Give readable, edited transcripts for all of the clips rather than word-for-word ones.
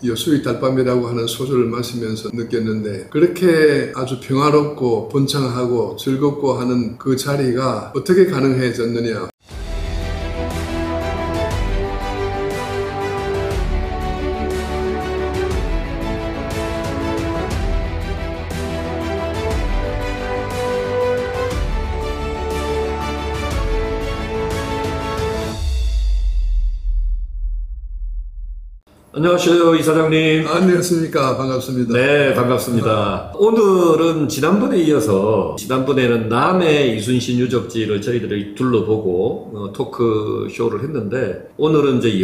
여수의 달밤이라고 하는 소주를 마시면서 느꼈는데, 그렇게 아주 평화롭고 번창하고 즐겁고 하는 그 자리가 어떻게 가능해졌느냐. 안녕하세요, 이사장님. 안녕하십니까. 반갑습니다. 네, 반갑습니다. 오늘은 지난번에 이어서, 지난번에는 남해 이순신 유적지를 저희들이 둘러보고 토크쇼를 했는데, 오늘은 이제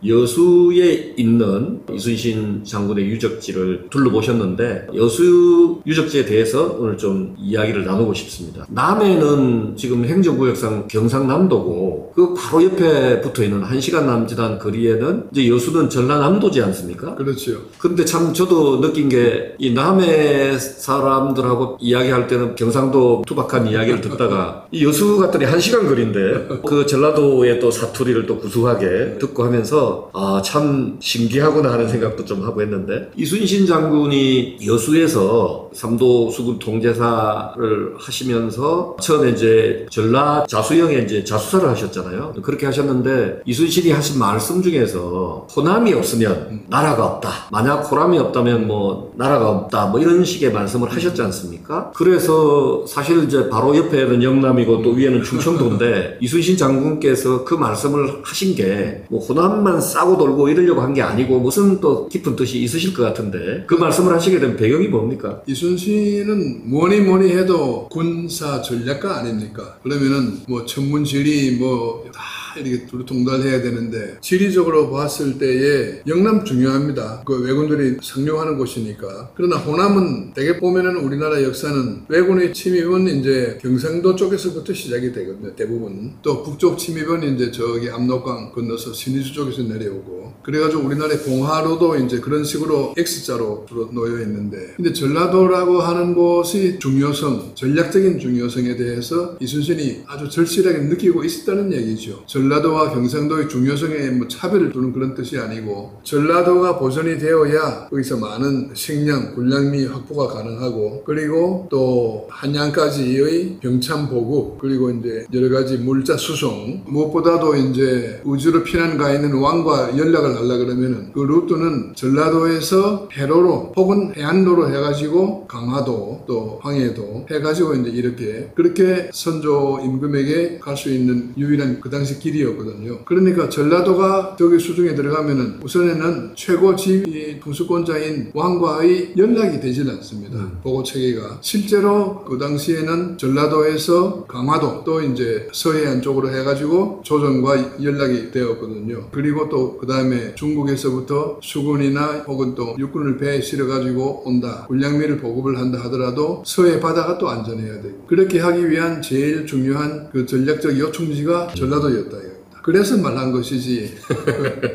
여수에 있는 이순신 장군의 유적지를 둘러보셨는데, 여수 유적지에 대해서 오늘 좀 이야기를 나누고 싶습니다. 남해는 지금 행정구역상 경상남도고, 그 바로 옆에 붙어 있는 1시간 남짓한 거리에는 이제 여수는 전라남도지 않습니까? 그렇죠. 근데 참 저도 느낀 게, 이 남해 사람들하고 이야기할 때는 경상도 투박한 이야기를 듣다가 이 여수 갔더니 1시간 거리인데 그 전라도의 또 사투리를 또 구수하게 듣고 하면서 참 신기하구나 하는 생각도 좀 하고 했는데, 이순신 장군이 여수에서 삼도 수군 통제사를 하시면서 처음에 이제 전라 자수영에 이제 자수사를 하셨잖아요. 그렇게 하셨는데, 이순신이 하신 말씀 중에서 호남이 없으면 나라가 없다, 만약 호남이 없다면 뭐 나라가 없다, 뭐 이런 식의 말씀을 하셨지 않습니까? 그래서 사실 이제 바로 옆에는 영남이고 또 위에는 충청도인데, 이순신 장군께서 그 말씀을 하신 게 뭐 호남만 싸고 돌고 이러려고 한 게 아니고 무슨 또 깊은 뜻이 있으실 것 같은데, 그 말씀을 하시게 된 배경이 뭡니까? 이순신은 뭐니 해도 군사 전략가 아닙니까? 그러면은 뭐 천문지리 다 이렇게 두루통달해야 되는데, 지리적으로 봤을 때에 영남 중요합니다. 그 왜군들이 상륙하는 곳이니까. 그러나 호남은 대개 보면은 우리나라 역사는 왜군의 침입은 이제 경상도 쪽에서부터 시작이 되거든요. 대부분. 또 북쪽 침입은 이제 저기 압록강 건너서 신의주 쪽에서 내려오고, 그래가지고 우리나라의 봉화로도 이제 그런 식으로 X자로 주로 놓여 있는데, 근데 전라도라고 하는 곳의 중요성, 전략적인 중요성에 대해서 이순신이 아주 절실하게 느끼고 있었다는 얘기죠. 전라도와 경상도의 중요성에 뭐 차별을 두는 그런 뜻이 아니고, 전라도가 보존이 되어야 거기서 많은 식량, 군량미 확보가 가능하고, 그리고 또 한양까지의 병참 보급, 그리고 이제 여러 가지 물자 수송, 무엇보다도 이제 우주로 피난 가 있는 왕과 연락을 하려 그러면은 그 루트는 전라도에서 해로로 혹은 해안로로 해가지고 강화도 또 황해도 해가지고 이제 이렇게 그렇게 선조 임금에게 갈 수 있는 유일한 그 당시 길이었거든요. 그러니까 전라도가 저기 수중에 들어가면은 우선에는 최고 지휘 통수권자인 왕과의 연락이 되질 않습니다. 보고 체계가. 실제로 그 당시에는 전라도에서 강화도 또 이제 서해안 쪽으로 해가지고 조선과 연락이 되었거든요. 그리고 또 그 다음에 중국에서부터 수군이나 혹은 또 육군을 배에 실어가지고 온다, 군량미를 보급을 한다 하더라도 서해 바다가 또 안전해야 되고, 그렇게 하기 위한 제일 중요한 그 전략적 요충지가 전라도였다. 그래서 말한 것이지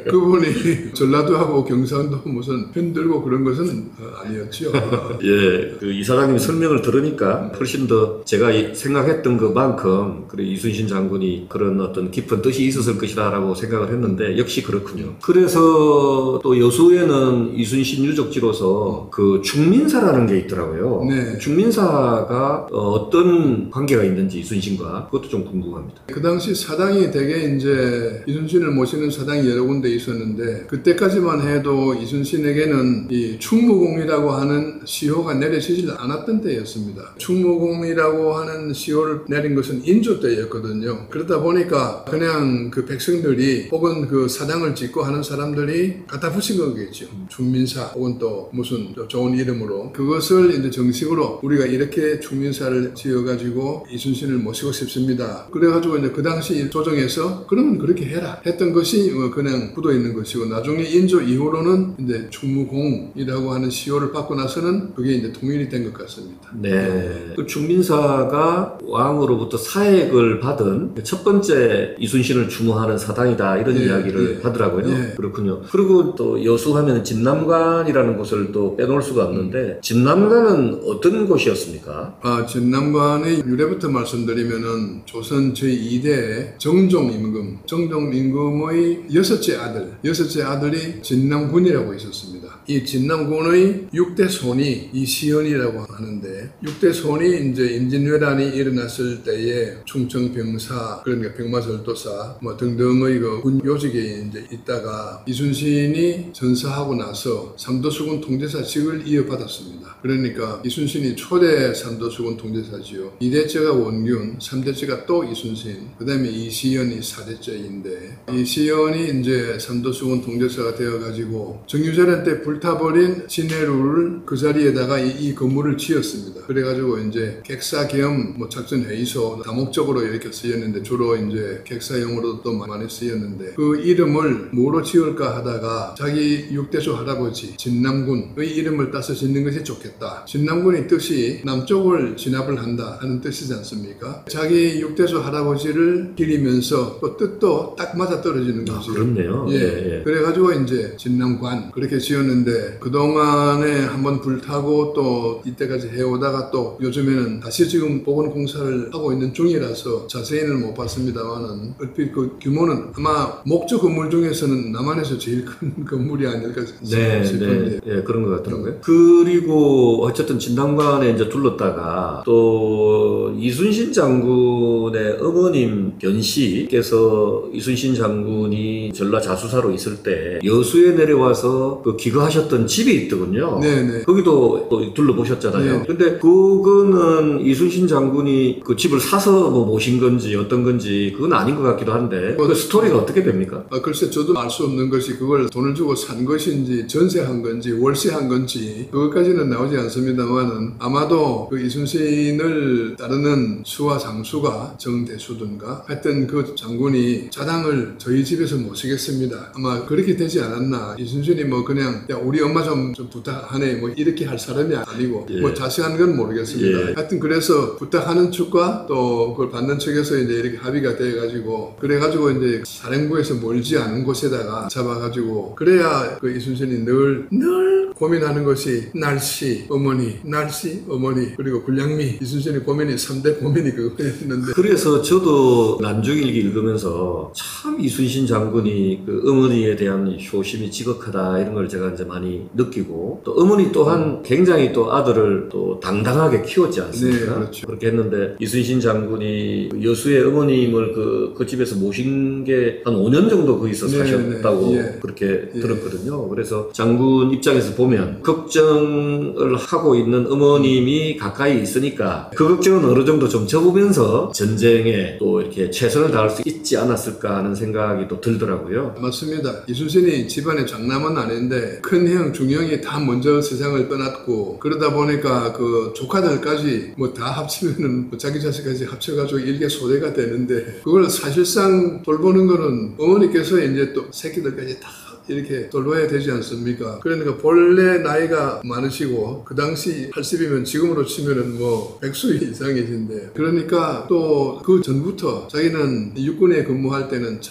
그분이 전라도하고 경상도 무슨 편들고 그런 것은 아니었죠. 예, 그 이사장님 설명을 들으니까 훨씬 더 제가 생각했던 것만큼 그래 이순신 장군이 그런 어떤 깊은 뜻이 있었을 것이다라고 생각을 했는데, 역시 그렇군요. 그래서 또 여수에는 이순신 유적지로서 그 중민사라는 게 있더라고요. 네. 중민사가 어떤 관계가 있는지 이순신과 그것도 좀 궁금합니다. 그 당시 사당이 되게 이제 이순신을 모시는 사당이 여러 군데 있었는데, 그때까지만 해도 이순신에게는 이 충무공이라고 하는 시호가 내려지질 않았던 때였습니다. 충무공이라고 하는 시호를 내린 것은 인조 때였거든요. 그러다 보니까 그냥 그 백성들이 혹은 그 사당을 짓고 하는 사람들이 갖다 붙인 거겠죠. 충민사 혹은 또 무슨 좋은 이름으로 그것을 이제 정식으로 우리가 이렇게 충민사를 지어가지고 이순신을 모시고 싶습니다. 그래가지고 이제 그 당시 조정에서 그러면 그렇게 해라 했던 것이 그냥 묻어 있는 것이고, 나중에 인조 이후로는 이제 충무공이라고 하는 시호를 받고 나서는 그게 이제 통일이 된 것 같습니다. 네. 그 충민사가 왕으로부터 사액을 받은 첫 번째 이순신을 추모하는 사당이다, 이런 이야기를 하더라고요. 그렇군요. 그리고 또 여수하면 진남관이라는 곳을 또 빼놓을 수가 없는데, 진남관은 어떤 곳이었습니까? 진남관의 유래부터 말씀드리면은 조선 제2대 정종 임금, 정종 임금의 여섯째 아들이 진남군이라고 있었습니다. 이 진남군의 6대 손이 이시연이라고 하는데 6대 손이 이제 임진왜란이 일어났을 때에 충청병사 그러니까 병마절도사 뭐 등등의 그 군 요직에 이제 있다가 이순신이 전사하고 나서 삼도수군 통제사직을 이어받았습니다. 그러니까 이순신이 초대 삼도수군 통제사지요. 2대째가 원균, 3대째가 또 이순신, 그 다음에 이시연이 4대째인데 이시연이 이제 삼도수군 통제사가 되어가지고 정유재란 때 불타버린 진해루를 그 자리에다가 이 건물을 지었습니다. 그래가지고 이제 객사 겸 뭐 작전 회의소 다목적으로 이렇게 쓰였는데 주로 이제 객사용으로도 많이 쓰였는데 그 이름을 뭐로 지을까 하다가 자기 6대조 할아버지 진남군의 이름을 따서 짓는 것이 좋겠다. 진남군의 뜻이 남쪽을 진압을 한다 하는 뜻이지 않습니까? 자기 6대조 할아버지를 기리면서 또 뜻도 딱 맞아 떨어지는 거지. 그렇네요. 예. 그래가지고 이제 진남관 그렇게 지었는데 그동안에 한번 불타고 또 이때까지 해오다가 또 요즘에는 다시 지금 복원공사를 하고 있는 중이라서 자세히는 못 봤습니다만은 얼핏 그 규모는 아마 목조 건물 중에서는 남한에서 제일 큰 건물이 아닐까 싶은데 예, 그런 것 같더라고요. 그리고 어쨌든 진남관에 이제 둘렀다가 또 이순신 장군의 어머님 변씨께서 이순신 장군이 전라 자수사로 있을 때 여수에 내려와서 그 기거하셨던 집이 있더군요. 네네. 거기도 또 둘러보셨잖아요. 네. 근데 그거는 이순신 장군이 그 집을 사서 뭐 모신 건지 어떤 건지 그건 아닌 것 같기도 한데 그 스토리가 어떻게 됩니까? 글쎄 저도 알 수 없는 것이 그걸 돈을 주고 산 것인지 전세한 건지 월세한 건지 그것까지는 나오지 않습니다만은 아마도 그 이순신을 따르는 수와 장수가 정대수든가 하여튼 그 장군이 자당을 저희 집에서 모시겠습니다. 아마 그렇게 되지 않았나. 이순신이 뭐 그냥 야 우리 엄마 좀 부탁하네 뭐 이렇게 할 사람이 아니고 예. 뭐 자세한 건 모르겠습니다. 예. 하여튼 그래서 부탁하는 측과 또 그걸 받는 측에서 이제 이렇게 합의가 돼가지고 그래가지고 이제 사령부에서 멀지 않은 곳에다가 잡아가지고 그래야 그 이순신이 늘 고민하는 것이 날씨 어머니 그리고 군량미 이순신의 고민이 3대 고민이 그거였는데 그래서 저도 난중일기 읽으면서 참 이순신 장군이 그 어머니에 대한 효심이 지극하다 이런 걸 제가 이제 많이 느끼고 또 어머니 또한 굉장히 또 아들을 또 당당하게 키웠지 않습니까? 네, 그렇죠. 그렇게 했는데 이순신 장군이 여수의 어머님을 그 집에서 모신 게 한 5년 정도 거기서 네, 사셨다고 네. 그렇게 예. 들었거든요. 그래서 장군 입장에서 보면 걱정을 하고 있는 어머님이 가까이 있으니까 그 걱정은 어느 정도 좀 접으면서 전쟁에 또 이렇게 최선을 다할 수 있지 않았을까 하는 생각이 또 들더라고요. 맞습니다. 이순신이 집안의 장남은 아닌데 큰형 중형이 다 먼저 세상을 떠났고 그러다 보니까 그 조카들까지 뭐 다 합치면은 뭐 자기 자식까지 합쳐가지고 일개 소대가 되는데 그걸 사실상 돌보는 거는 어머니께서 이제 또 새끼들까지 다 이렇게 돌봐야 되지 않습니까? 그러니까 본래 나이가 많으시고 그 당시 80이면 지금으로 치면은 뭐 100수 이상이신데 그러니까 또 그 전부터 자기는 육군에 근무할 때는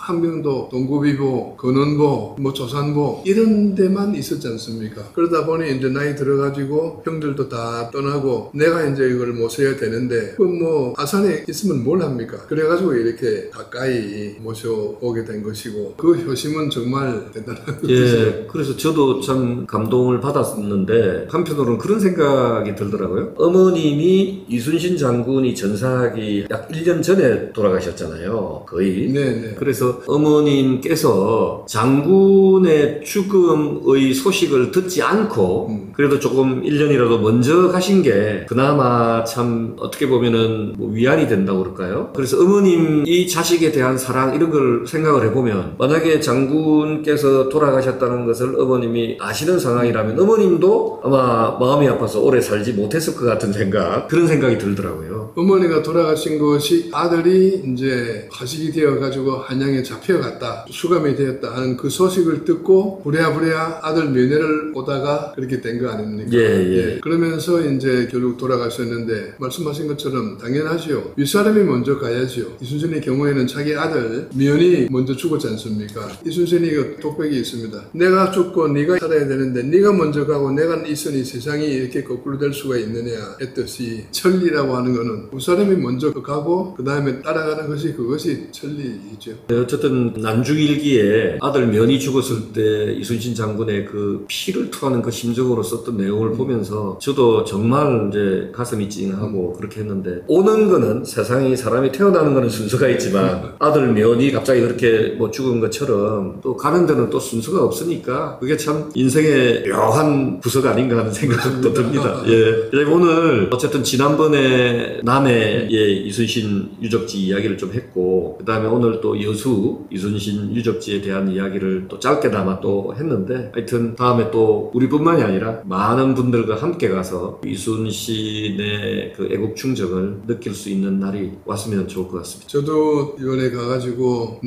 함경도, 동구비보, 건원보, 뭐 조산보 이런 데만 있었지 않습니까? 그러다 보니 이제 나이 들어가지고 형들도 다 떠나고 내가 이제 이걸 모셔야 되는데 그 뭐 아산에 있으면 뭘 합니까? 그래가지고 이렇게 가까이 모셔오게 된 것이고 그 효심은 정말 대단한 것이죠. 예, 그래서 저도 참 감동을 받았는데 한편으로는 그런 생각이 들더라고요. 어머님이 이순신 장군이 전사하기 약 1년 전에 돌아가셨잖아요. 거의. 네네. 그래서 어머님께서 장군의 죽음의 소식을 듣지 않고 그래도 조금 1년이라도 먼저 가신 게 그나마 참 어떻게 보면은 뭐 위안이 된다고 그럴까요? 그래서 어머님 이 자식에 대한 사랑 이런 걸 생각을 해보면 만약에 장군께서 돌아가셨다는 것을 어머님이 아시는 상황이라면 어머님도 아마 마음이 아파서 오래 살지 못했을 것 같은 생각 그런 생각이 들더라고요. 어머니가 돌아가신 것이 아들이 이제 화식이 되어가지고 한양에 잡혀갔다, 수감이 되었다 하는 그 소식을 듣고 부랴부랴 아들 면회를 오다가 그렇게 된 거 아닙니까? 예. 그러면서 이제 결국 돌아가셨는데 말씀하신 것처럼 당연하지요. 윗사람이 먼저 가야지요. 이순신의 경우에는 자기 아들 면이 먼저 죽었지 않습니까? 이순신이 그 독백이 있습니다. 내가 죽고 네가 살아야 되는데 네가 먼저 가고 내가 있으니 세상이 이렇게 거꾸로 될 수가 있느냐 했듯이 천리라고 하는 거는 윗사람이 먼저 가고 그 다음에 따라가는 것이 그것이 천리이죠. 어쨌든 난중일기에 아들 면이 죽었을 때 이순신 장군의 그 피를 토하는 그 심정으로 썼던 내용을 보면서 저도 정말 이제 가슴이 찡하고 그렇게 했는데, 오는 거는 세상이 사람이 태어나는 거는 순서가 있지만 아들 면이 갑자기 그렇게 뭐 죽은 것처럼 또 가는 데는 또 순서가 없으니까 그게 참 인생의 묘한 부석 아닌가 하는 생각도 듭니다. 예. 오늘 어쨌든 지난번에 남해의 이순신 유적지 이야기를 좀 했고, 그 다음에 오늘 또 여수 이순신 유적지에 대한 이야기를 또 짧게나마 또 했는데, 하여튼 다음에 또 우리뿐만이 아니라 많은 분들과 함께 가서 이순신의 그 애국 충정을 느낄 수 있는 날이 왔으면 좋을 것 같습니다. 저도 이번에 가가지고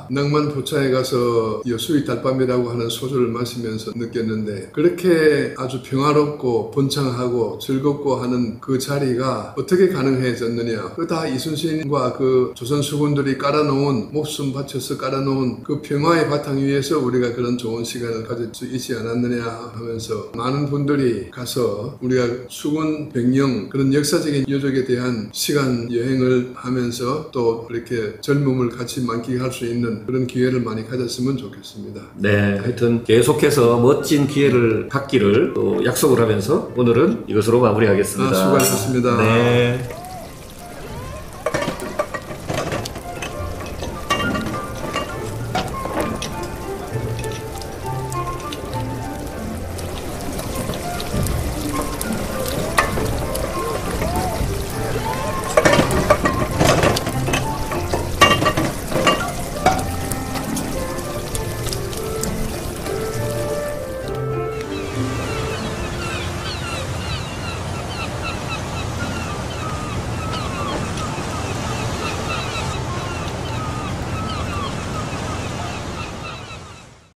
낭만포차에 가서 여수의 달밤이라고 하는 소주를 마시면서 느꼈는데, 그렇게 아주 평화롭고 번창하고 즐겁고 하는 그 자리가 어떻게 가능해졌느냐. 그 다 이순신과 그 조선 수군들이 깔아놓은, 목숨 바쳐서 깔아놓은 그 평화의 바탕 위에서 우리가 그런 좋은 시간을 가질 수 있지 않았느냐 하면서 많은 분들이 가서 우리가 수군 백령 그런 역사적인 유적에 대한 시간 여행을 하면서 또 이렇게 젊음을 같이 만끽할 수 있는 그런 기회를 많이 가졌으면 좋겠습니다. 네, 하여튼 계속해서 멋진 기회를 갖기를 또 약속을 하면서 오늘은 이것으로 마무리하겠습니다. 수고하셨습니다. 네.